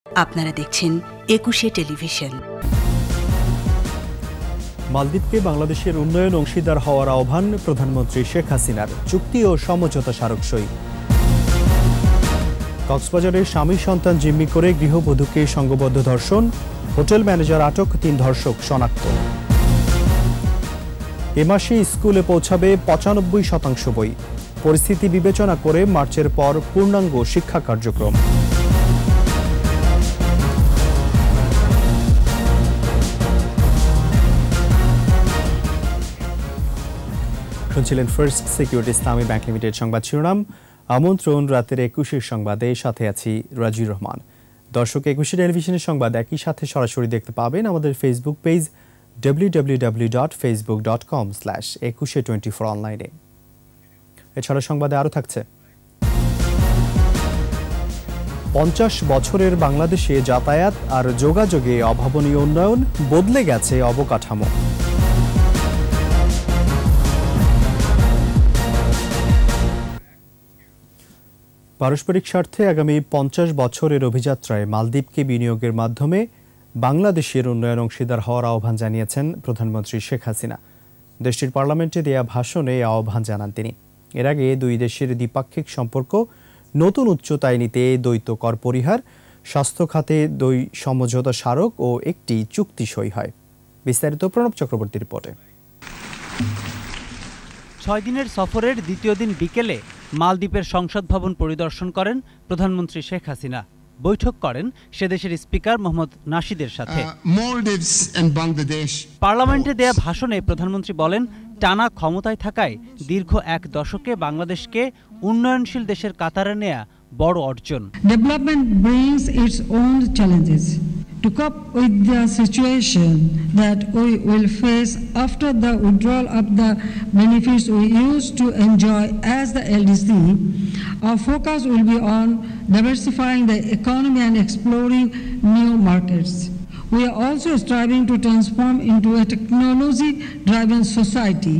আপনারা দেখছেন একুশে টেলিভিশন। মালদ্বীপকে বাংলাদেশের উন্নয়ন অংশীদার হওয়ার আহ্বান প্রধানমন্ত্রী শেখ হাসিনার। চুক্তি ও সমঝোতা স্মারক সই। কক্সবাজারের স্বামী সন্তান জিম্মি করে গৃহবধূকে সংঘবদ্ধ ধর্ষণ, হোটেল ম্যানেজার আটক, 3 ধর্ষক শনাক্ত। এ মাসে স্কুলে পৌঁছাবে 95% বই। পরিস্থিতি বিবেচনা করে মার্চের পর পূর্ণাঙ্গ শিক্ষা কার্যক্রম। শুনছিলেন ফার্স্ট সিকিউরিটি ইসলামী ব্যাংক লিমিটেড সংবাদ শিরোনাম। আমন্ত্রণ রাতের 21 সংবাদে, সাথে আছি রাজিউর রহমান। দর্শক, 21 টেলিভিশনের সংবাদ একই সাথে সরাসরি দেখতে পাবেন আমাদের ফেসবুক পেজ www.facebook.com/2124 অনলাইনে। এছাড়া সংবাদে আরও থাকছে 50 বছরের বাংলাদেশে যাতায়াত আর যোগাযোগে অভাবনীয় উন্নয়ন, বদলে গেছে অবকাঠামো। পারস্পরিক স্বার্থে আগামী 50 বছরের অভিযাত্রায় মালদ্বীপকে বিনিয়োগের মাধ্যমে বাংলাদেশের উন্নয়ন অংশীদার হওয়ার আহ্বান জানিয়েছেন প্রধানমন্ত্রী শেখ হাসিনা। দেশটির পার্লামেন্টে দেয়া ভাষণে এই আহ্বান জানান তিনি। এর আগে দুই দেশের দ্বিপাক্ষিক সম্পর্ক নতুন উচ্চতায় নিতে দ্বৈত কর পরিহার, স্বাস্থ্য খাতে 2 সমঝোতা স্মারক ও একটি চুক্তি সই হয়। বিস্তারিত প্রণব চক্রবর্তীর রিপোর্টে। 6 দিনের সফরের দ্বিতীয় দিন বিকেলে মালদ্বীপের সংসদ ভবন পরিদর্শন করেন প্রধানমন্ত্রী শেখ হাসিনা। বৈঠক করেন সে দেশের স্পিকার মোহাম্মদ নাশিদের সাথে। পার্লামেন্টে দেয়া ভাষণে প্রধানমন্ত্রী বলেন, টানা ক্ষমতায় থাকায় দীর্ঘ 1 দশকে বাংলাদেশকে উন্নয়নশীল দেশের কাতারে নেয়া বড় অর্জন। Development brings its own challenges. To cope with the situation that we will face after the withdrawal of the benefits we used to enjoy as the LDC, our focus will be on diversifying the economy and exploring new markets. We are also striving to transform into a technology-driven society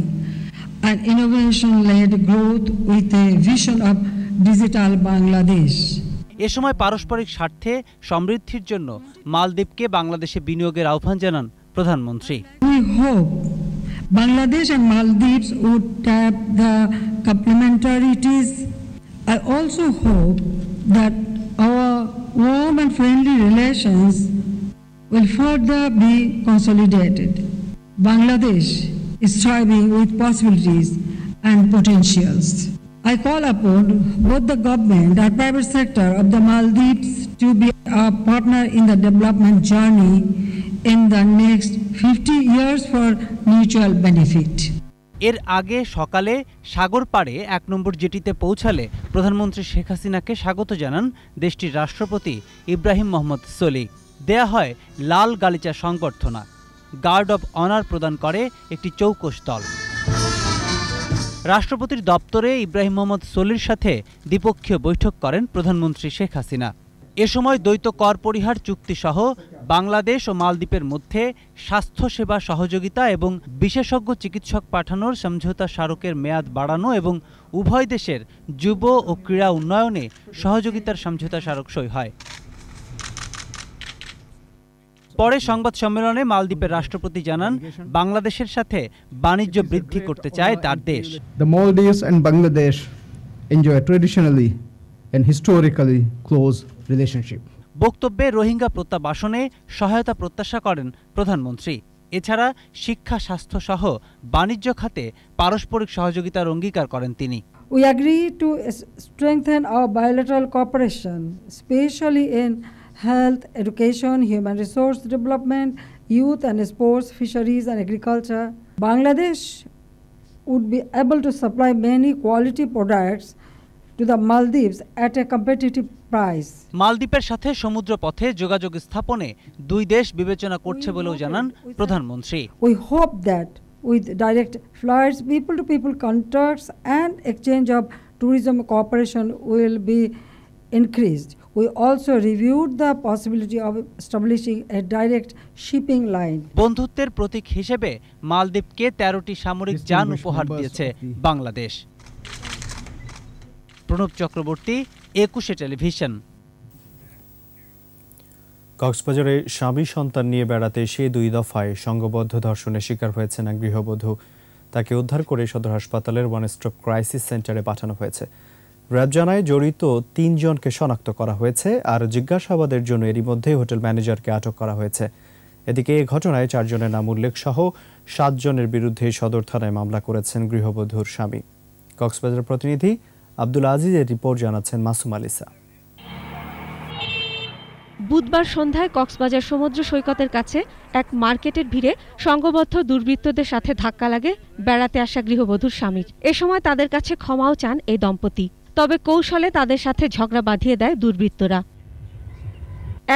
and innovation-led growth with a vision of digital Bangladesh. এ সময় পারস্পরিক স্বার্থে সমৃদ্ধির জন্য মালদ্বীপকে বাংলাদেশে বিনিয়োগের আহ্বান জানান প্রধানমন্ত্রী। We hope Bangladesh and Maldives would tap the complementarities. I also hope that our warm and friendly relations will further be consolidated. Bangladesh is thriving with possibilities and potentials. I call upon both the government and private sector of the Maldives to be a partner in the development journey in the next 50 years for mutual benefit. এর আগে সকালে সাগর পাড়ে 1 নম্বর জেটিতে পৌঁছালে প্রধানমন্ত্রী শেখ হাসিনাকে স্বাগত জানান দেশটির রাষ্ট্রপতি ইব্রাহিম মোহাম্মদ সোলি। দেয়া হয় লাল গালিচা সংবর্ধনা। গার্ড অব অনার প্রদান করে একটি চৌকস দল। রাষ্ট্রপতির দপ্তরে ইব্রাহিম মোহাম্মদ সোলির সাথে দ্বিপক্ষীয় বৈঠক করেন প্রধানমন্ত্রী শেখ হাসিনা। এ সময় দ্বৈত কর পরিহার চুক্তি সহ বাংলাদেশ ও মালদ্বীপের মধ্যে স্বাস্থ্যসেবা সহযোগিতা এবং বিশেষজ্ঞ চিকিৎসক পাঠানোর সমঝোতা স্মারকের মেয়াদ বাড়ানো এবং উভয় দেশের যুব ও ক্রীড়া উন্নয়নে সহযোগিতার সমঝোতা স্মারক সই হয়। পরে সংবাদ সম্মেলনে মালদ্বীপের রাষ্ট্রপতি জানান, বাংলাদেশের সাথে বাণিজ্য বৃদ্ধি করতে চায় তার দেশ। The Maldives and Bangladesh enjoy traditionally and historically close relationship. বক্তব্যে রোহিঙ্গা প্রত্যাবাসনে সহায়তা প্রত্যাশা করেন প্রধানমন্ত্রী। এছাড়া শিক্ষা, স্বাস্থ্য সহ বাণিজ্য খাতে পারস্পরিক সহযোগিতার অঙ্গীকার করেন তিনি। We agree to strengthen our bilateral cooperation, especially in health, education, human resource development, youth and sports, fisheries and agriculture. Bangladesh would be able to supply many quality products to the Maldives at a competitive price. মালদ্বীপের সাথে সমুদ্র পথে যোগাযোগ স্থাপনে 2 দেশ বিবেচনা করছে বলেও জানান প্রধানমন্ত্রী। We hope that with direct flights, people-to-people contacts and exchange of tourism cooperation will be increased. We also reviewed the possibility of establishing a direct shipping line. বন্ধুত্বের প্রতীক হিসেবে মালদ্বীপকে 13টি সামরিক যান উপহার দিয়েছে বাংলাদেশ। প্রণব চক্রবর্তী, 21 টেলিভিশন। কক্সবাজারে স্বামী সন্তান নিয়ে বেড়াতে এসে 2 দফায় সংঘবদ্ধ ধর্ষণের শিকার হয়েছেন এক গৃহবধূ। তাকে উদ্ধার করে সদর হাসপাতালের ওয়ান স্টপ ক্রাইসিস সেন্টারে পাঠানো হয়েছে। র্যাব জানায় জড়িত 3 জনকে শনাক্ত করা হয়েছে আর জিজ্ঞাসাবাদের জন্য এরই মধ্যে হোটেল ম্যানেজারকে আটক করা হয়েছে। এদিকে এই ঘটনায় 4 জনের নাম উল্লেখ সহ 7 জনের বিরুদ্ধে সদর থানায় মামলা করেছেন গৃহবধূর স্বামী। কক্সবাজার প্রতিনিধি আব্দুল আজিজের রিপোর্ট জানাচ্ছেন মাসুম আলিসা। বুধবার সন্ধ্যায় কক্সবাজার সমুদ্র সৈকতের কাছে এক মার্কেটের ভিড়ে সংঘবদ্ধ দুর্বৃত্তদের সাথে ধাক্কা লাগে বেড়াতে আসা গৃহবধূর স্বামীর। এ সময় তাদের কাছে ক্ষমাও চান এই দম্পতি, তবে কৌশলে তাদের সাথে ঝগড়া বাঁধিয়ে দেয় দুর্বৃত্তরা।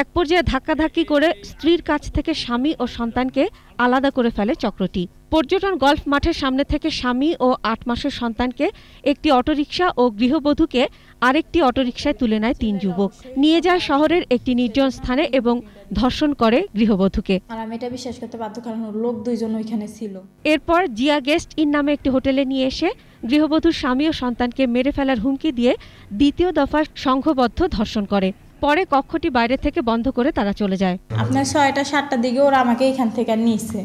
এক পর্যায়ে ধাক্কাধাক্কি করে স্ত্রীর কাছ থেকে স্বামী ও সন্তানকে আলাদা করে ফেলে চক্রটি। পর্যটন গলফ মাঠের সামনে থেকে স্বামী ও 8 মাসের সন্তানকে একটি অটোরিকশা ও গৃহবধূকে আরেকটি অটোরিকশায় তুলে নেয় 3 যুবক। নিয়ে যায় শহরের একটি নির্জন স্থানে এবং ধর্ষণ করে গৃহবধূকে। আর আমি এটা বিশ্বাস করতে বাধ্য, কারণ লোক 2 জন ওইখানে ছিল। এরপর জিয়া গেস্ট ইন নামে একটি হোটেলে নিয়ে এসে গৃহবধূর স্বামী ও সন্তানকে মেরে ফেলার হুমকি দিয়ে দ্বিতীয় দফা সংঘবদ্ধ ধর্ষণ করে। পরে কক্ষটি বাইরে থেকে বন্ধ করে তারা চলে যায়। আপনার 6টা 7টার দিকে ওরা আমাকে এখান থেকে নিয়েছে,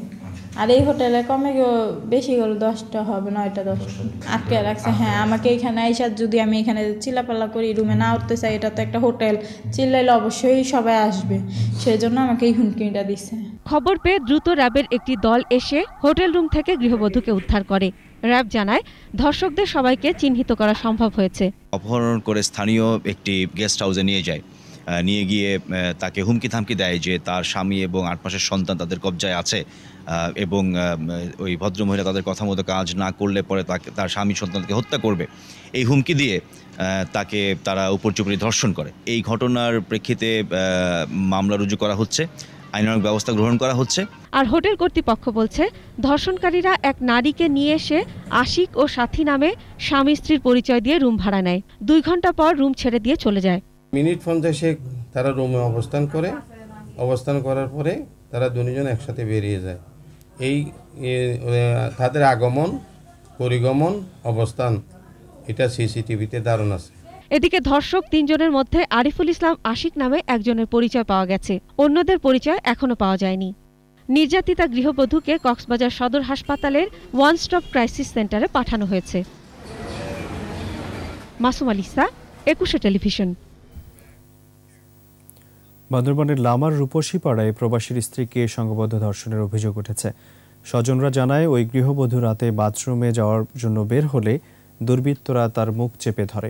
আর এই হোটেলে কমে বেশি হলো 10টা হবে, 9টা 10টা আটকে রাখছে। হ্যাঁ, আমাকে এখানে আইসা যদি আমি এখানে চিল্লাপাল্লা করি, রুমে না উঠতে চাই, এটা তো একটা হোটেল, চিল্লাইলে অবশ্যই সবাই আসবে, সেই জন্য আমাকে এই হুমকিটা দিচ্ছে। খবর পেয়ে দ্রুত র্যাবের একটি দল এসে হোটেল রুম থেকে গৃহবধূকে উদ্ধার করে। র্যাব জানায় ধর্ষকদের সবাইকে চিহ্নিত করা সম্ভব হয়েছে। অপহরণ করে স্থানীয় একটি গেস্ট হাউসে নিয়ে যায়, নিয়ে গিয়ে তাকে হুমকি থামকি দেয় যে তার স্বামী এবং 8 মাসের সন্তান তাদের কবজায় আছে এবং ওই ভদ্রমহিলা তাদের কথা মতো কাজ না করলে পরে তার স্বামী সন্তানকে হত্যা করবে। এই হুমকি দিয়ে তাকে তারা উপর্যুপরি ধর্ষণ করে। এই ঘটনার প্রেক্ষিতে মামলা রুজু করা হচ্ছে, আইনানুগ ব্যবস্থা গ্রহণ করা হচ্ছে। আর হোটেল কর্তৃপক্ষ বলছে ধর্ষণকারীরা এক নারীকে নিয়ে এসে আশিক ও সাথী নামে স্বামী স্ত্রীর পরিচয় দিয়ে রুম ভাড়া নেয়। 2 ঘন্টা পর রুম ছেড়ে দিয়ে চলে যায়। মিনিট 50 তারা রুমে অবস্থান করে, অবস্থান করার পরে তারা 2 জন একসাথে বেরিয়ে যায়। এই তাদের আগমন, পরিগমন, অবস্থান এটা সিসিটিভিতে ধারণ আছে। এদিকে ধর্ষক 3 জনের মধ্যে আরিফুল ইসলাম আশিক নামে একজনের পরিচয় পাওয়া গেছে, অন্যদের পরিচয় এখনো পাওয়া যায়নি। নির্যাতিতা গৃহবধূকে কক্সবাজার সদর হাসপাতালের ওয়ান স্টপ ক্রাইসিস সেন্টারে পাঠানো হয়েছে। মাসুম আলিসা, 21 টেলিভিশন। বান্দরবানের লামার রূপসী পাড়ায় প্রবাসীর স্ত্রীকে সংঘবদ্ধ ধর্ষণের অভিযোগ উঠেছে। স্বজনরা জানায় ওই গৃহবধূ রাতে বাথরুমে যাওয়ার জন্য বের হলে দুর্বৃত্তরা তার মুখ চেপে ধরে।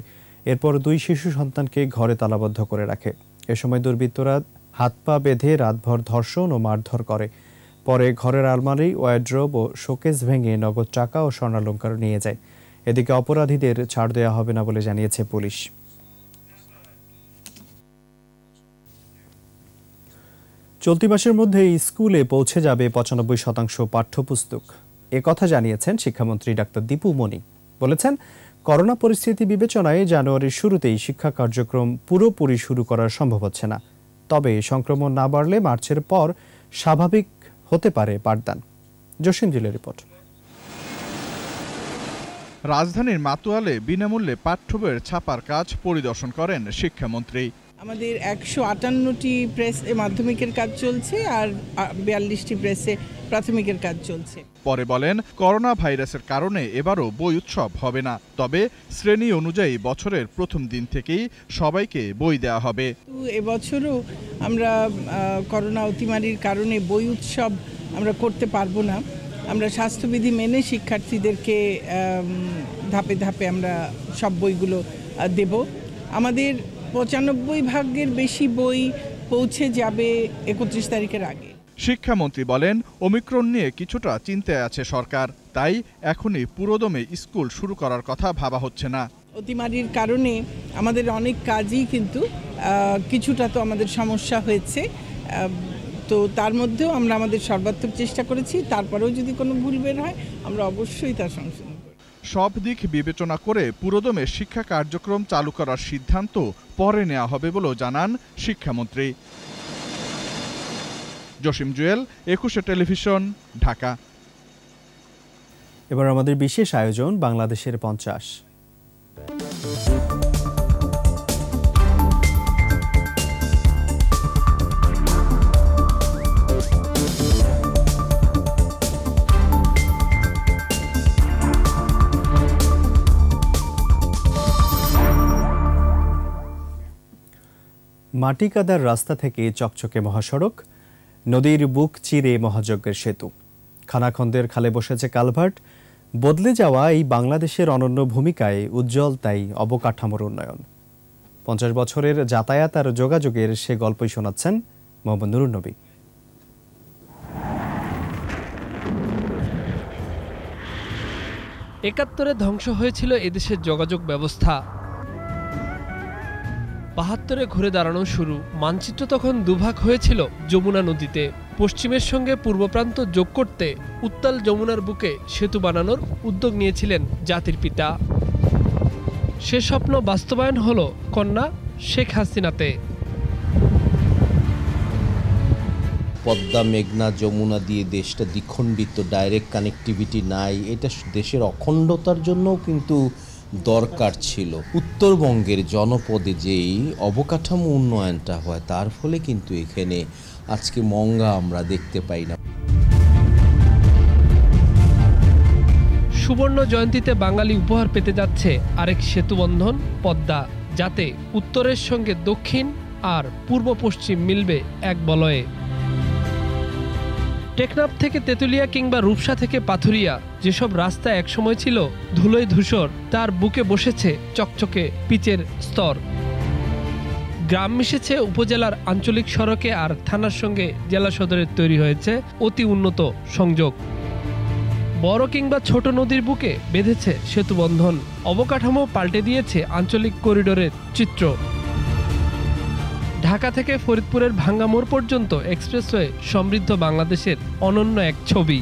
এরপর 2 শিশু সন্তানকে ঘরে তালাবদ্ধ করে রাখে। এ সময় দুর্বৃত্তরা হাত পা বেঁধে রাতভর ধর্ষণ ও মারধর করে। পরে ঘরের আলমারি, ওয়ার্ড্রোব ও শোকেস ভেঙে নগদ টাকা ও স্বর্ণালংকার নিয়ে যায়। এদিকে অপরাধীদের ছাড় দেওয়া হবে না বলে জানিয়েছে পুলিশ। চলতি মাসের মধ্যে স্কুলে পৌঁছে যাবে 95% পাঠ্যপুস্তক। একথা জানিয়েছেন শিক্ষামন্ত্রী ডাক্তার দীপু মনি। বলেছেন, করোনা পরিস্থিতি বিবেচনায় জানুয়ারির শুরুতেই শিক্ষা কার্যক্রম পুরোপুরি শুরু করা সম্ভব হচ্ছে না। তবে সংক্রমণ না বাড়লে মার্চের পর স্বাভাবিক হতে পারে পাঠদান। জসিম জিলের রিপোর্ট। রাজধানীর মাতুয়ালে বিনামূল্যে পাঠ্য বইয়ের ছাপার কাজ পরিদর্শন করেন শিক্ষামন্ত্রী। আমাদের 158টি প্রেসে মাধ্যমিকের কাজ চলছে আর 42টি প্রেসে প্রাথমিকের কাজ চলছে। পরে বলেন, করোনা ভাইরাসের কারণে এবারও বই উৎসব হবে না, তবে শ্রেণী অনুযায়ী বছরের প্রথম দিন থেকেই সবাইকে বই দেওয়া হবে। এবছরও আমরা করোনা অতিমারির কারণে বই উৎসব আমরা করতে পারবো না। আমরা স্বাস্থ্যবিধি মেনে শিক্ষার্থীদেরকে ধাপে ধাপে আমরা সব বইগুলো দেব। আমাদের 95% বেশি বই পৌঁছে যাবে 31 তারিখের আগে। শিক্ষামন্ত্রী বলেন, ওমিক্রন নিয়ে কিছুটা চিন্তায় আছে সরকার, তাই এখনই পুরোদমে স্কুল শুরু করার কথা ভাবা হচ্ছে না। অতিমারির কারণে আমাদের অনেক কাজই কিন্তু কিছুটা তো আমাদের সমস্যা হয়েছে, তো তার মধ্যেও আমরা আমাদের সর্বাত্মক চেষ্টা করেছি। তারপরেও যদি কোনো ভুল বের হয় আমরা অবশ্যই তার সংশোধন করব। সব দিক বিবেচনা করে পুরোদমে শিক্ষা কার্যক্রম চালু করার সিদ্ধান্ত পরে নেওয়া হবে বলেও জানান শিক্ষামন্ত্রী। জসিম জুয়েল, 21 টেলিভিশন, ঢাকা। এবার আমাদের বিশেষ আয়োজন বাংলাদেশের 50। মাটি কাদার রাস্তা থেকে চকচকে মহাসড়ক, নদীর বুক চিরে মহাযজ্ঞের সেতু, খানাখন্দের খালে বসেছে কালভার্ট। বদলে যাওয়া এই বাংলাদেশের অনন্য ভূমিকায় উজ্জ্বল তাই অবকাঠামোর উন্নয়ন। 50 বছরের যাতায়াত আর যোগাযোগের সে গল্পই শোনাচ্ছেন মোহাম্মদ নুরুন নবী। ৭১-এ ধ্বংস হয়েছিল এদেশের যোগাযোগ ব্যবস্থা। ৭২-এ ঘুরে দাঁড়ানো শুরু। মানচিত্র তখন দুভাগ হয়েছিল যমুনা নদীতে। পশ্চিমের সঙ্গে পূর্ব প্রান্ত যোগ করতে উত্তাল যমুনার বুকে সেতু বানানোর উদ্যোগ নিয়েছিলেন জাতির পিতা। সে স্বপ্ন বাস্তবায়ন হলো কন্যা শেখ হাসিনাতে। পদ্মা, মেঘনা, যমুনা দিয়ে দেশটা দ্বিখণ্ডিত, ডাইরেক্ট কানেক্টিভিটি নাই। এটা দেশের অখণ্ডতার জন্যও কিন্তু দরকার ছিল। উত্তরবঙ্গের জনপদে যেই অবকাঠামো উন্নয়নটা হয় তার ফলে কিন্তু এখানে আজকে মঙ্গা আমরা দেখতে পাই না। সুবর্ণ জয়ন্তীতে বাঙালি উপহার পেতে যাচ্ছে আরেক সেতুবন্ধন পদ্মা, যাতে উত্তরের সঙ্গে দক্ষিণ আর পূর্ব পশ্চিম মিলবে এক বলয়ে। টেকনাফ থেকে তেতুলিয়া কিংবা রূপসা থেকে পাথুরিয়া যেসব রাস্তা একসময় ছিল ধুলোয় ধূসর, তার বুকে বসেছে চকচকে পিচের স্তর। গ্রাম মিশেছে উপজেলার আঞ্চলিক সড়কে, আর থানার সঙ্গে জেলা সদরের তৈরি হয়েছে অতি উন্নত সংযোগ। বড় কিংবা ছোট নদীর বুকে বেঁধেছে সেতুবন্ধন। অবকাঠামো পাল্টে দিয়েছে আঞ্চলিক করিডোরের চিত্র। ঢাকা থেকে ফরিদপুরের ভাঙ্গা মোড় পর্যন্ত এক্সপ্রেসওয়ে সমৃদ্ধ বাংলাদেশের অনন্য এক ছবি।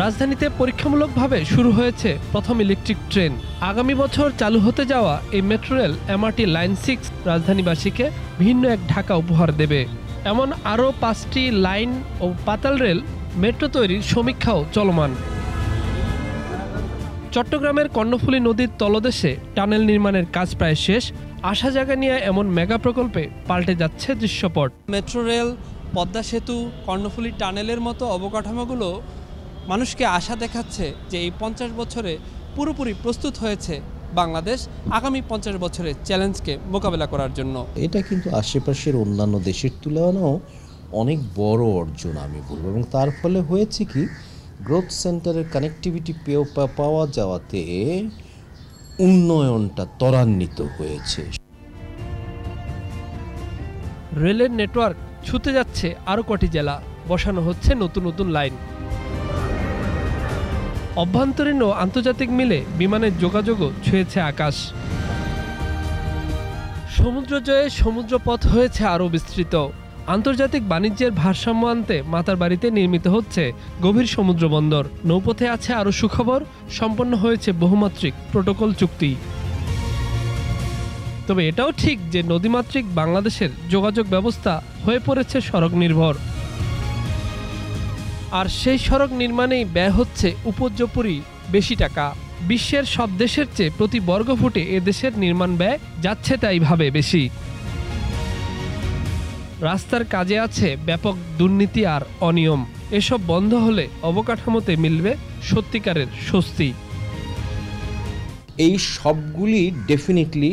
রাজধানীতে পরীক্ষামূলকভাবে শুরু হয়েছে প্রথম ইলেকট্রিক ট্রেন। আগামী বছর চালু হতে যাওয়া এই মেট্রো রেল এমআরটি লাইন 6 রাজধানীবাসীকে ভিন্ন এক ঢাকা উপহার দেবে। এমন আরও 5টি লাইন ও পাতাল রেল মেট্রো তৈরির সমীক্ষাও চলমান। চট্টগ্রামের কর্ণফুলী নদীর তলদেশে টানেল নির্মাণের কাজ প্রায় শেষ। আশা জায়গা নিয়ে এমন মেগা প্রকল্পে পাল্টে যাচ্ছে দৃশ্যপট। মেট্রো রেল, পদ্মা সেতু, কর্ণফুলী টানেলের মতো অবকাঠামোগুলো মানুষকে আশা দেখাচ্ছে যে এই 50 বছরে পুরোপুরি প্রস্তুত হয়েছে বাংলাদেশ আগামী 50 বছরের চ্যালেঞ্জকে মোকাবেলা করার জন্য। এটা কিন্তু আশেপাশের অন্যান্য দেশের তুলনাও অনেক বড় অর্জন আমি বলবো, এবং তার ফলে হয়েছে কি গ্রোথ সেন্টারের কানেক্টিভিটি পাওয়া যাওয়াতে উন্নয়নটা ত্বরান্বিত হয়েছে। রেলের নেটওয়ার্ক ছুতে যাচ্ছে আরও কটি জেলা, বসানো হচ্ছে নতুন নতুন লাইন। অভ্যন্তরীণ ও আন্তর্জাতিক মিলে বিমানের যোগাযোগও ছুঁয়েছে আকাশ। সমুদ্র জয়ে সমুদ্রপথ হয়েছে আরও বিস্তৃত। আন্তর্জাতিক বাণিজ্যের ভারসাম্য আনতে মাতারবাড়িতে নির্মিত হচ্ছে গভীর সমুদ্র বন্দর। নৌপথে আছে আরও সুখবর, সম্পন্ন হয়েছে বহুমাত্রিক প্রোটোকল চুক্তি। তবে এটাও ঠিক যে নদীমাতৃক বাংলাদেশের যোগাযোগ ব্যবস্থা হয়ে পড়েছে সড়ক নির্ভর। আর সেই সড়ক নির্মাণেই ব্যয় হচ্ছে উপর্যুপরি বেশি টাকা। বিশ্বের সব দেশের চেয়ে প্রতি বর্গফুটে এদেশের নির্মাণ ব্যয় যাচ্ছে তাই ভাবে বেশি। রাস্তার কাজে আছে ব্যাপক দুর্নীতি আর অনিয়ম। এসব বন্ধ হলে অবকাঠামোতে মিলবে সত্যিকারের স্বস্তি। এই সবগুলি ডেফিনেটলি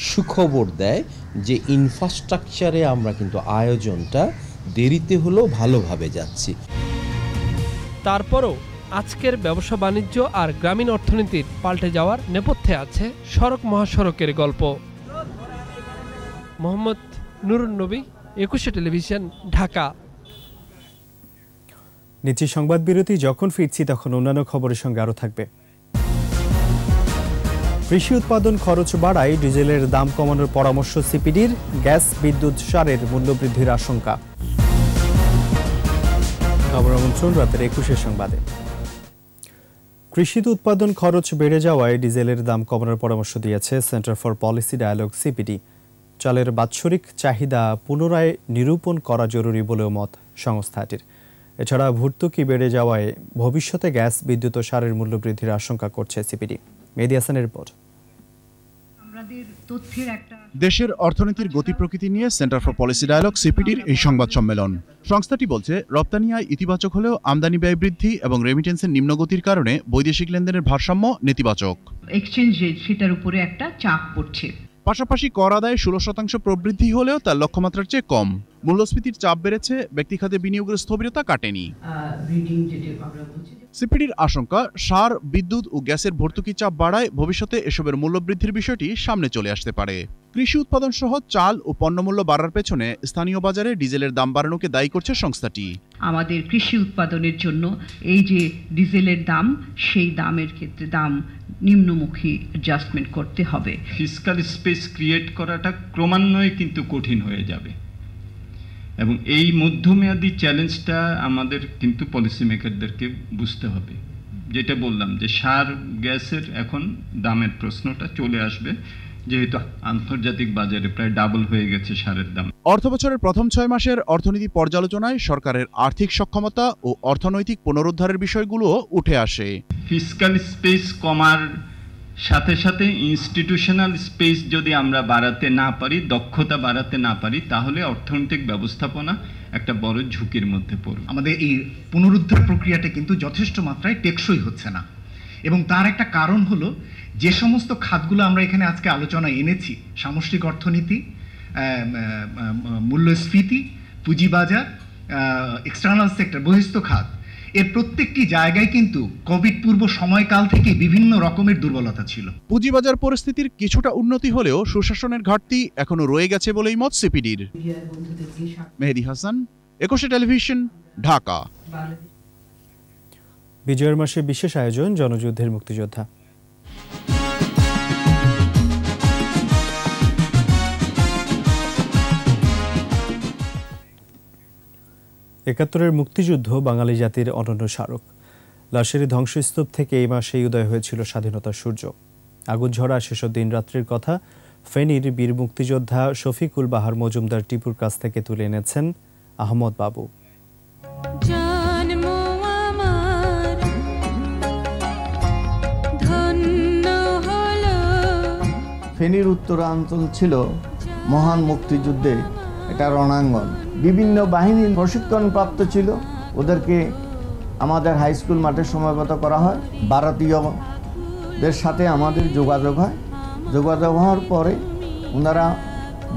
সুখবর দেয় যে ইনফ্রাস্ট্রাকচারে আমরা কিন্তু আয়োজনটা দেরিতে হলেও ভালোভাবে যাচ্ছি। তারপরও আজকের ব্যবসা বাণিজ্য আর গ্রামীণ অর্থনীতির পাল্টে যাওয়ার নেপথ্যে আছে সড়ক মহাসড়কের গল্প। মোহাম্মদ নুরুন নবী, 21 টেলিভিশন, ঢাকা। নিচে সংবাদ বিরতি, যখন ফিরছি তখন অন্যান্য খবরের সঙ্গে আরও থাকবে। কৃষি উৎপাদন খরচ বাড়ায় ডিজেলের দাম কমানোর পরামর্শ সিপিডির, গ্যাস বিদ্যুৎ সারের মূল্যবৃদ্ধির আশঙ্কা। খবর আমন্ত্রণ রাতের 21 সংবাদে। কৃষি উৎপাদন খরচ বেড়ে যাওয়ায় ডিজেলের দাম কমানোর পরামর্শ দিয়েছে Centre for Policy Dialogue CPD. চালের বাৎসরিক চাহিদা পুনরায় নিরূপণ করা জরুরি বলেও মত সংস্থাটির। এছাড়া ভর্তুকি বেড়ে যাওয়ায় ভবিষ্যতে গ্যাস বিদ্যুৎ ও সারের মূল্যবৃদ্ধির আশঙ্কা করছে সিপিডি। মেহেদী হাসানের রিপোর্ট। দেশের অর্থনীতির গতি প্রকৃতি নিয়ে সেন্টার ফর পলিসি ডায়ালগ সিপিডির এই সংবাদ সম্মেলন। সংস্থাটি বলছে রপ্তানি আয় ইতিবাচক হলেও আমদানি ব্যয় বৃদ্ধি এবং রেমিটেন্সের নিম্নগতির কারণে বৈদেশিক লেনদেনের ভারসাম্য নেতিবাচক। এক্সচেঞ্জ রেট সেটার উপরে একটা চাপ পড়ছে। পাশাপাশি কর আদায়ে 16% প্রবৃদ্ধি হলেও তার লক্ষ্যমাত্রার চেয়ে কম। মূল্যস্ফীতির চাপ বেড়েছে, ব্যক্তিখাতে বিনিয়োগের স্থবিরতা কাটেনি। সিপিডির আশঙ্কা, সার, বিদ্যুৎ ও গ্যাসের ভর্তুকি চাপ বাড়ায় ভবিষ্যতে এসবের মূল্যবৃদ্ধির বিষয়টি সামনে চলে আসতে পারে। কৃষি উৎপাদন সহ চাল ও পণ্যমূল্য বাড়ার পেছনে স্থানীয় বাজারে ডিজেলের দাম বাড়ানোকে দায়ী করছে সংস্থাটি। আমাদের কৃষি উৎপাদনের জন্য এই যে ডিজেলের দাম, সেই দামের ক্ষেত্রে দাম নিম্নমুখী অ্যাডজাস্টমেন্ট করতে হবে। ফিসক্যাল স্পেস ক্রিয়েট করাটা ক্রমান্বয়ে কিন্তু কঠিন হয়ে যাবে এবং এই মধ্যমেয়াদী চ্যালেঞ্জটা আমাদের কিন্তু পলিসি মেকারদেরকে বুঝতে হবে। যেটা বললাম যে সার গ্যাসের এখন দামের প্রশ্নটা চলে আসবে, যেহেতু আন্তর্জাতিক বাজারে প্রায় ডাবল হয়ে গেছে সারের দাম। অর্থবছরের প্রথম 6 মাসের অর্থনীতি পর্যালোচনায় সরকারের আর্থিক সক্ষমতা ও অর্থনৈতিক পুনরুদ্ধারের বিষয়গুলো উঠে আসে। ফিসক্যাল স্পেস কমার সাথে সাথে ইনস্টিটিউশনাল স্পেস যদি আমরা বাড়াতে না পারি, দক্ষতা বাড়াতে না পারি, তাহলে অর্থনৈতিক ব্যবস্থাপনা একটা বড় ঝুঁকির মধ্যে পড়বে। আমাদের এই পুনরুদ্ধার প্রক্রিয়াটা কিন্তু যথেষ্ট মাত্রায় টেকসই হচ্ছে না, এবং তার একটা কারণ হলো যে সমস্ত খাতগুলো আমরা এখানে আজকে আলোচনায় এনেছি, সামষ্টিক অর্থনীতি, মূল্যস্ফীতি, পুঁজিবাজার, এক্সটার্নাল সেক্টর, বহিস্থ খাত, এর প্রত্যেকটি জায়গায় কিন্তু কোভিড পূর্ব সময়কাল থেকে বিভিন্ন রকমের দুর্বলতা ছিল। পুঁজিবাজার পরিস্থিতির কিছুটা উন্নতি হলেও সুশাসনের ঘাটতি এখনো রয়ে গেছে বলেই মত সিপিডির। মেহেদী হাসান, একুশে টেলিভিশন, ঢাকা। বিজয়ের মাসে বিশেষ আয়োজন, জনযুদ্ধের মুক্তিযোদ্ধা। একাত্তরের মুক্তিযুদ্ধ বাঙালি জাতির অনন্য স্মারক। লাশের ধ্বংসস্তূপ থেকে এই মাসেই উদয় হয়েছিল স্বাধীনতার সূর্য। আগুন ঝরা সেসব দিন রাত্রির কথা ফেনীর বীর মুক্তিযোদ্ধা শফিকুল বাহার মজুমদার টিপুর কাছ থেকে তুলে এনেছেন আহমদ বাবু। ফেনীর উত্তরাঞ্চল ছিল মহান মুক্তিযুদ্ধে একটা রণাঙ্গন। বিভিন্ন বাহিনীর প্রশিক্ষণপ্রাপ্ত ছিল, ওদেরকে আমাদের হাই স্কুল মাঠে সময়গত করা হয়। ভারতীয়দের সাথে আমাদের যোগাযোগ হয়। যোগাযোগ হওয়ার পরে ওনারা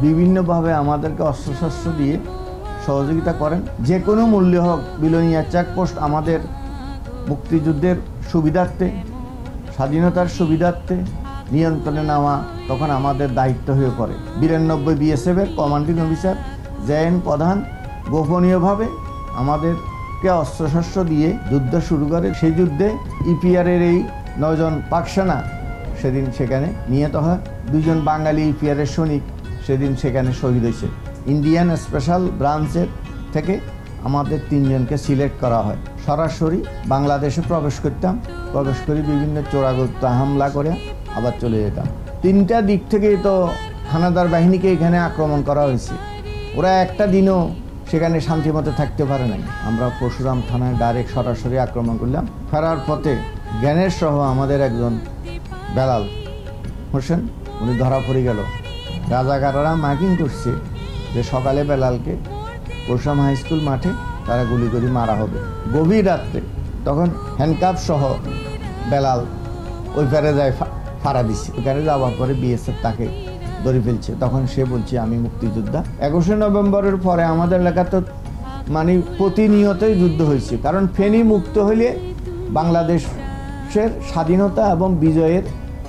বিভিন্নভাবে আমাদেরকে অস্ত্রশস্ত্র দিয়ে সহযোগিতা করেন। যে কোনো মূল্যে হোক, বিলোনিয়া চেকপোস্ট আমাদের মুক্তিযুদ্ধের সুবিধার্থে, স্বাধীনতার সুবিধার্থে নিয়ন্ত্রণে নেওয়া তখন আমাদের দায়িত্ব হয়ে পড়ে। 92 বিএসএফের কমান্ডিং অফিসার জেএন প্রধান গোপনীয়ভাবে আমাদেরকে অস্ত্রশস্ত্র দিয়ে যুদ্ধ শুরু করে। সেই যুদ্ধে ইপিআরের এই 9 জন পাক সেনা সেদিন সেখানে নিহত হয়। 2 জন বাঙালি ইপিআরের সৈনিক সেদিন সেখানে শহীদ হয়েছে। ইন্ডিয়ান স্পেশাল ব্রাঞ্চের থেকে আমাদের 3 জনকে সিলেক্ট করা হয়। সরাসরি বাংলাদেশে প্রবেশ করতাম, প্রবেশ করে বিভিন্ন চোরাগুপ্ত হামলা করে আবার চলে যেতাম। 3টা দিক থেকে তো হানাদার বাহিনীকে এখানে আক্রমণ করা হয়েছে। ওরা একটা দিনও সেখানে শান্তিমতো থাকতে পারে নাই। আমরা পরশুরাম থানায় ডাইরেক্ট সরাসরি আক্রমণ করলাম। ফেরার পথে জ্ঞানের সহ আমাদের একজন বেলাল হোসেন, উনি ধরা পড়ে গেল। রাজাকাররা মার্কিং করছে যে সকালে বেলালকে পরশুরাম হাই স্কুল মাঠে তারা গুলি করে মারা হবে। গভীর রাত্রে তখন হ্যান্ডকাপ সহ বেলাল ওই পারে যায়, ফাড়া দিচ্ছে। ওইখানে যাওয়ার পরে বিএসএফ তাকে ধরে ফেলছে। তখন সে বলছে আমি মুক্তিযোদ্ধা। 21শে নভেম্বরের পরে আমাদের এলাকা তো মানে প্রতিনিয়তই যুদ্ধ হয়েছে, কারণ ফেনী মুক্ত হলে বাংলাদেশের স্বাধীনতা এবং বিজয়ের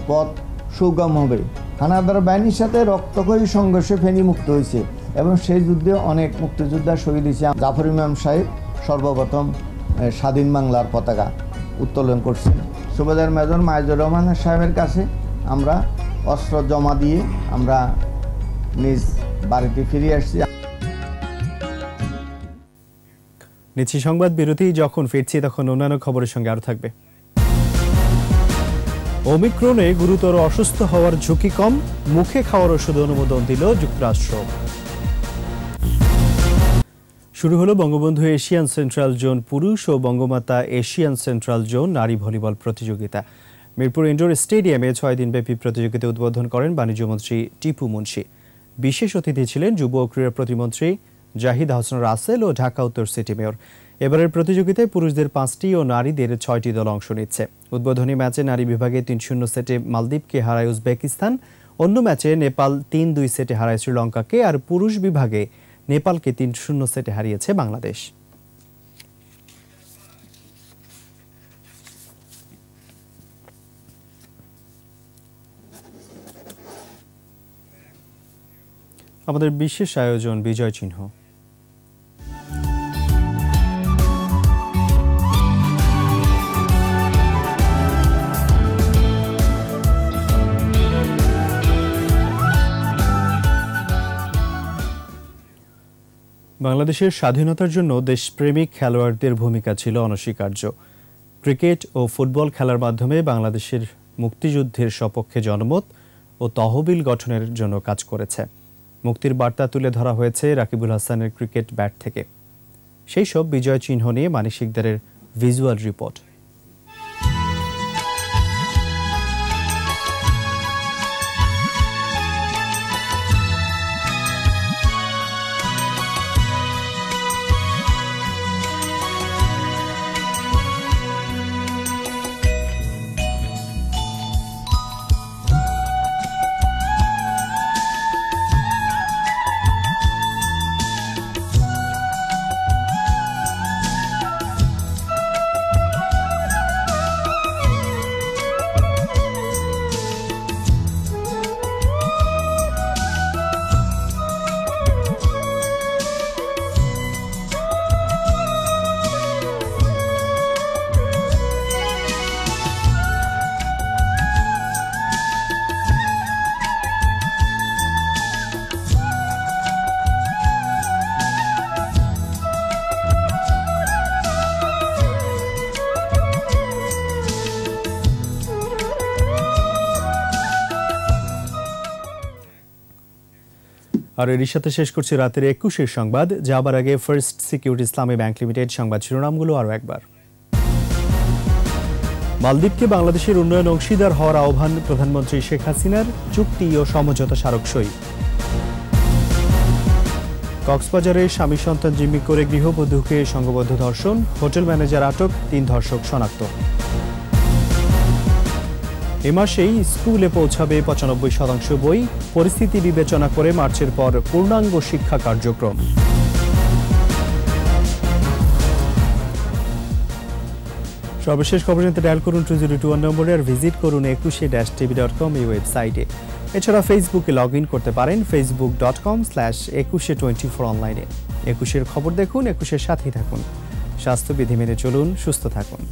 পথ সুগম হবে। হানাদার বাহিনীর সাথে রক্তক্ষয়ী সংঘর্ষে ফেনী মুক্ত হয়েছে এবং সেই যুদ্ধে অনেক মুক্তিযোদ্ধা শহীদ হয়েছে। জাফর ইমাম সাহেব সর্বপ্রথম স্বাধীন বাংলার পতাকা উত্তোলন করছেন। সুবেদার মেজর মাইজুর রহমান সাহেবের কাছে আমরা অস্ত্র জমা দিয়ে আমরা নিজ বাড়িতে ফিরে আসছি। নিচ্ছি সংবাদ বিরতি। যখন ফিরছি তখন অন্যান্য খবরের সঙ্গে আরো থাকবে। ওমিক্রনে গুরুতর অসুস্থ হওয়ার ঝুঁকি কম, মুখে খাওয়ার ওষুধ অনুমোদন দিল যুক্তরাষ্ট্র। শুরু হলো বঙ্গবন্ধু এশিয়ান সেন্ট্রাল জোন পুরুষ ও বঙ্গমাতা এশিয়ান সেন্ট্রাল জোন নারী ভলিবল প্রতিযোগিতা। মিরপুর ইনডোর স্টেডিয়ামে 6 দিনব্যাপী প্রতিযোগিতা উদ্বোধন করেন বাণিজ্যমন্ত্রী টিপু মুন্সি। বিশেষ অতিথি ছিলেন যুব ও ক্রীড়া প্রতিমন্ত্রী জাহিদ হাসান রাসেল ও ঢাকা উত্তর সিটি মেয়র। এবারের প্রতিযোগিতায় পুরুষদের 5টি ও নারীদের 6টি দল অংশ নিচ্ছে। উদ্বোধনী ম্যাচে নারী বিভাগে 3-0 সেটে মালদ্বীপকে হারায় উজবেকিস্তান অন্য ম্যাচে নেপাল ৩-২ সেটে হারায় শ্রীলঙ্কাকে, আর পুরুষ বিভাগে নেপালকে ৩-০ সেটে হারিয়েছে বাংলাদেশ। আমাদের বিশেষ আয়োজন বিজয় চিহ্ন। বাংলাদেশের স্বাধীনতার জন্য দেশপ্রেমিক খেলোয়াড়দের ভূমিকা ছিল অনস্বীকার্য। ক্রিকেট ও ফুটবল খেলার মাধ্যমে বাংলাদেশের মুক্তিযুদ্ধের সপক্ষে জনমত ও তহবিল গঠনের জন্য কাজ করেছে। মুক্তির বার্তা তুলে ধরা হয়েছে রাকিবুল হাসানের ক্রিকেট ব্যাট থেকে। সেই সব বিজয় চিহ্ন নিয়ে মানিক শিকদারের ভিজুয়াল রিপোর্ট। আর এর সাথে শেষ করছি রাতের 21-এর সংবাদ। যাবার আগে ফার্স্ট সিকিউরিটি ইসলামী ব্যাংক লিমিটেড সংবাদ শিরোনামগুলো আরও একবার। মালদ্বীপকে বাংলাদেশের উন্নয়ন অংশীদার হওয়ার আহ্বান প্রধানমন্ত্রী শেখ হাসিনার, চুক্তি ও সমঝোতা স্মারক সই। কক্সবাজারে স্বামী সন্তান জিম্মি করে গৃহবধূকে সংঘবদ্ধ ধর্ষণ, হোটেল ম্যানেজার আটক, 3 ধর্ষক শনাক্ত। এ মাসেই স্কুলে পৌঁছাবে 95% বই, পরিস্থিতি বিবেচনা করে মার্চের পর পূর্ণাঙ্গ শিক্ষা কার্যক্রম। সর্বশেষ খবর জানতে ডায়াল করুন 2021 নম্বরে, আর ভিজিট করুন 21-tv.com এই ওয়েবসাইটে। এছাড়া ফেসবুকে লগ ইন করতে পারেন facebook.com/2124 অনলাইনে। 21-এর খবর দেখুন, 21-এর সাথেই থাকুন। স্বাস্থ্যবিধি মেনে চলুন, সুস্থ থাকুন।